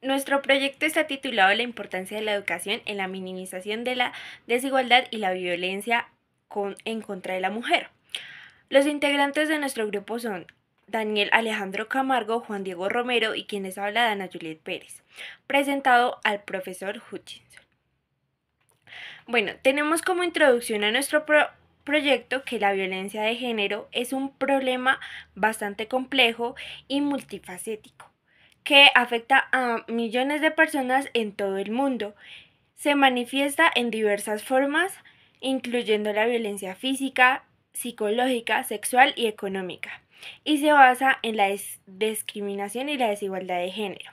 Nuestro proyecto está titulado La importancia de la educación en la minimización de la desigualdad y la violencia en contra de la mujer. Los integrantes de nuestro grupo son Daniel Alejandro Camargo, Juan Diego Romero y quienes habla Dana Juliet Pérez, presentado al profesor Hutchinson. Bueno, tenemos como introducción a nuestro proyecto que la violencia de género es un problema bastante complejo y multifacético que afecta a millones de personas en todo el mundo. Se manifiesta en diversas formas, incluyendo la violencia física, psicológica, sexual y económica, y se basa en la discriminación y la desigualdad de género.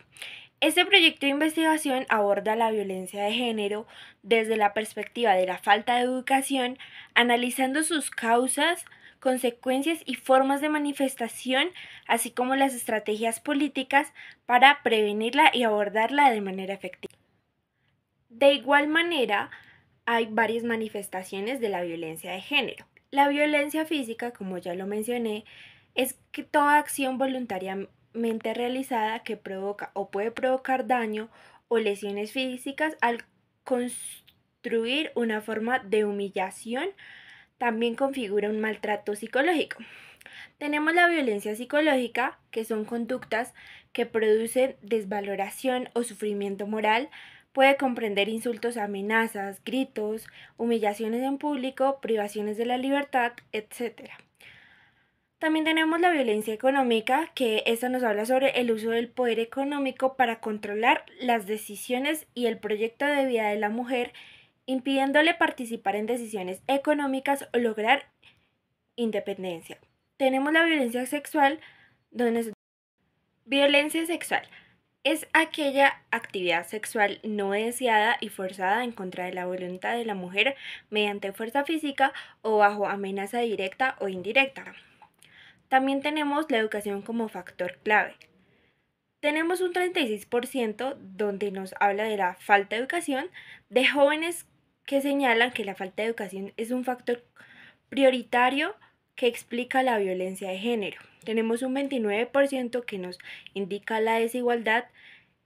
Este proyecto de investigación aborda la violencia de género desde la perspectiva de la falta de educación, analizando sus causas, consecuencias y formas de manifestación, así como las estrategias políticas para prevenirla y abordarla de manera efectiva. De igual manera, hay varias manifestaciones de la violencia de género. La violencia física, como ya lo mencioné, es que toda acción voluntariamente realizada que provoca o puede provocar daño o lesiones físicas al construir una forma de humillación también configura un maltrato psicológico. Tenemos la violencia psicológica, que son conductas que producen desvaloración o sufrimiento moral. Puede comprender insultos, amenazas, gritos, humillaciones en público, privaciones de la libertad, etc. También tenemos la violencia económica, que esta nos habla sobre el uso del poder económico para controlar las decisiones y el proyecto de vida de la mujer, impidiéndole participar en decisiones económicas o lograr independencia. Tenemos la violencia sexual, violencia sexual es aquella actividad sexual no deseada y forzada en contra de la voluntad de la mujer mediante fuerza física o bajo amenaza directa o indirecta. También tenemos la educación como factor clave. Tenemos un 36% donde nos habla de la falta de educación, de jóvenes que señalan que la falta de educación es un factor prioritario que explica la violencia de género. Tenemos un 29% que nos indica la desigualdad.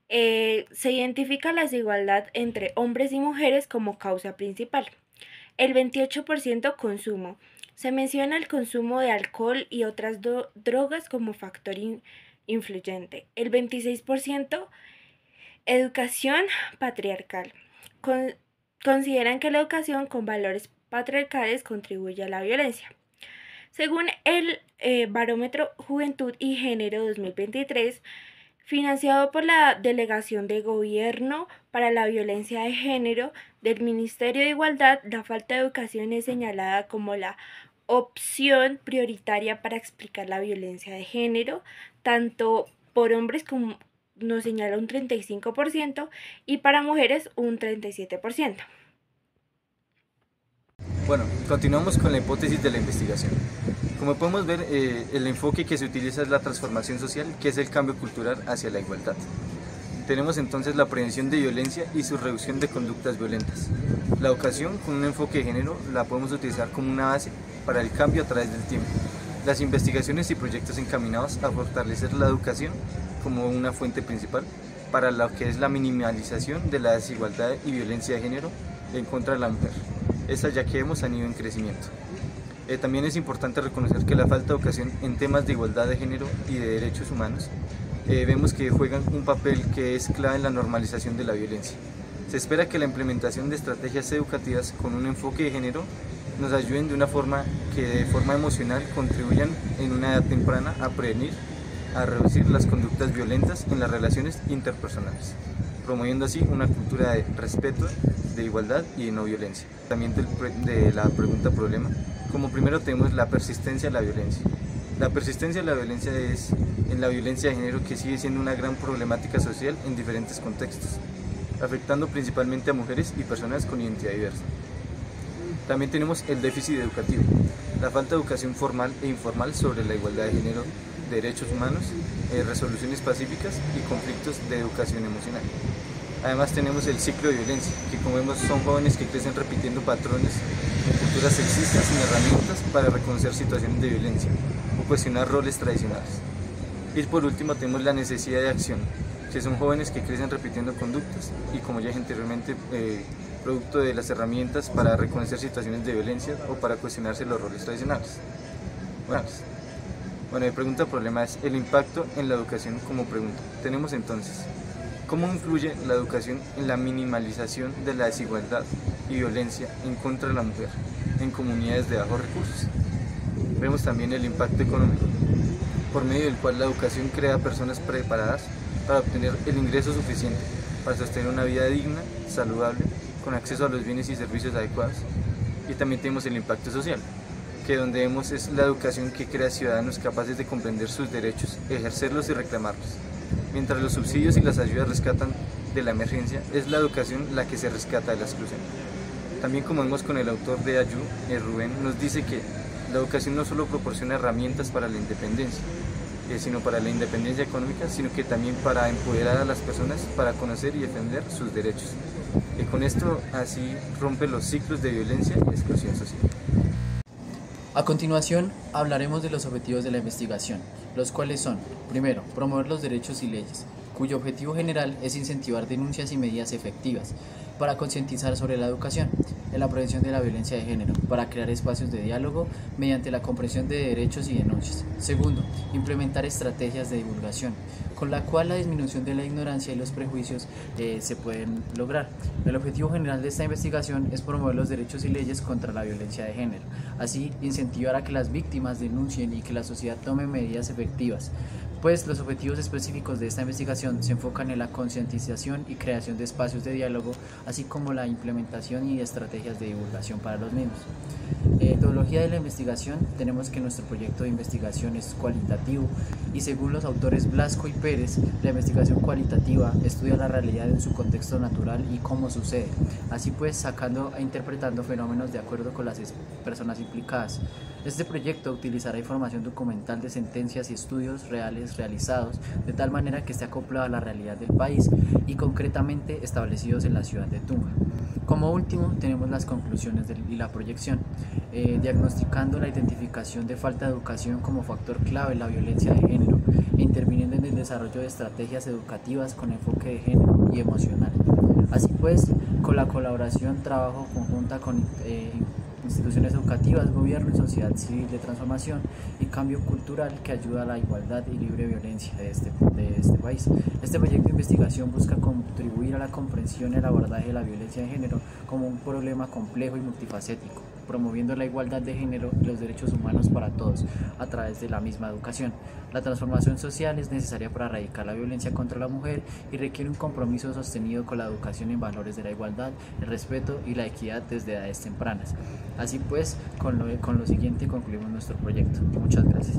Se identifica la desigualdad entre hombres y mujeres como causa principal. El 28% consumo. Se menciona el consumo de alcohol y otras drogas como factor influyente. El 26% educación patriarcal. Consideran que la educación con valores patriarcales contribuye a la violencia. Según el Barómetro Juventud y Género 2023, financiado por la Delegación de Gobierno para la Violencia de Género del Ministerio de Igualdad, la falta de educación es señalada como la opción prioritaria para explicar la violencia de género, tanto por hombres como nos señala un 35% y para mujeres un 37%. Bueno, continuamos con la hipótesis de la investigación. Como podemos ver, el enfoque que se utiliza es la transformación social, que es el cambio cultural hacia la igualdad. Tenemos entonces la prevención de violencia y su reducción de conductas violentas. La educación, con un enfoque de género, la podemos utilizar como una base para el cambio a través del tiempo. Las investigaciones y proyectos encaminados a fortalecer la educación como una fuente principal para lo que es la minimalización de la desigualdad y violencia de género en contra de la mujer. Estas ya que vemos han ido en crecimiento. También es importante reconocer que la falta de educación en temas de igualdad de género y de derechos humanos vemos que juegan un papel que es clave en la normalización de la violencia. Se espera que la implementación de estrategias educativas con un enfoque de género nos ayuden de una forma que de forma emocional contribuyan en una edad temprana a prevenir, a reducir las conductas violentas en las relaciones interpersonales, promoviendo así una cultura de respeto, de igualdad y de no violencia. También de la pregunta problema, como primero tenemos la persistencia de la violencia. La persistencia de la violencia es en la violencia de género que sigue siendo una gran problemática social en diferentes contextos, afectando principalmente a mujeres y personas con identidad diversa. También tenemos el déficit educativo, la falta de educación formal e informal sobre la igualdad de género, derechos humanos, resoluciones pacíficas y conflictos de educación emocional. Además tenemos el ciclo de violencia, que como vemos son jóvenes que crecen repitiendo patrones en culturas sexistas sin herramientas para reconocer situaciones de violencia o cuestionar roles tradicionales. Y por último tenemos la necesidad de acción. que son jóvenes que crecen repitiendo conductas y, como ya dije anteriormente, producto de las herramientas para reconocer situaciones de violencia o para cuestionarse los roles tradicionales. Bueno, mi pregunta problema es el impacto en la educación como pregunta. Tenemos entonces, ¿cómo influye la educación en la minimalización de la desigualdad y violencia en contra de la mujer en comunidades de bajos recursos? Vemos también el impacto económico, por medio del cual la educación crea personas preparadas para obtener el ingreso suficiente para sostener una vida digna, saludable, con acceso a los bienes y servicios adecuados. Y también tenemos el impacto social, que donde vemos es la educación que crea ciudadanos capaces de comprender sus derechos, ejercerlos y reclamarlos. Mientras los subsidios y las ayudas rescatan de la emergencia, es la educación la que se rescata de la exclusión. También, como vemos con el autor de Ayú, Rubén, nos dice que la educación no solo proporciona herramientas para la independencia, sino para la independencia económica, sino que también para empoderar a las personas para conocer y defender sus derechos. Y con esto así rompe los ciclos de violencia y exclusión social. A continuación, hablaremos de los objetivos de la investigación, los cuales son, primero, promover los derechos y leyes, cuyo objetivo general es incentivar denuncias y medidas efectivas para concientizar sobre la educación, en la prevención de la violencia de género, para crear espacios de diálogo mediante la comprensión de derechos y denuncias. Segundo, implementar estrategias de divulgación, con la cual la disminución de la ignorancia y los prejuicios se pueden lograr. El objetivo general de esta investigación es promover los derechos y leyes contra la violencia de género, así incentivar a que las víctimas denuncien y que la sociedad tome medidas efectivas, pues los objetivos específicos de esta investigación se enfocan en la concientización y creación de espacios de diálogo, así como la implementación y estrategias de divulgación para los mismos. Metodología de la investigación, tenemos que nuestro proyecto de investigación es cualitativo y según los autores Blasco y Pérez, la investigación cualitativa estudia la realidad en su contexto natural y cómo sucede, así pues sacando e interpretando fenómenos de acuerdo con las personas implicadas. Este proyecto utilizará información documental de sentencias y estudios reales realizados de tal manera que esté acoplado a la realidad del país y concretamente establecidos en la ciudad de Tunja. Como último, tenemos las conclusiones y la proyección, diagnosticando la identificación de falta de educación como factor clave en la violencia de género e interviniendo en el desarrollo de estrategias educativas con enfoque de género y emocional. Así pues, con la colaboración, trabajo conjunta con instituciones educativas, gobierno y sociedad civil de transformación y cambio cultural que ayuda a la igualdad y libre violencia de este país. Este proyecto de investigación busca contribuir a la comprensión y el abordaje de la violencia de género como un problema complejo y multifacético, promoviendo la igualdad de género y los derechos humanos para todos a través de la misma educación. La transformación social es necesaria para erradicar la violencia contra la mujer y requiere un compromiso sostenido con la educación en valores de la igualdad, el respeto y la equidad desde edades tempranas. Así pues, con lo siguiente concluimos nuestro proyecto. Muchas gracias.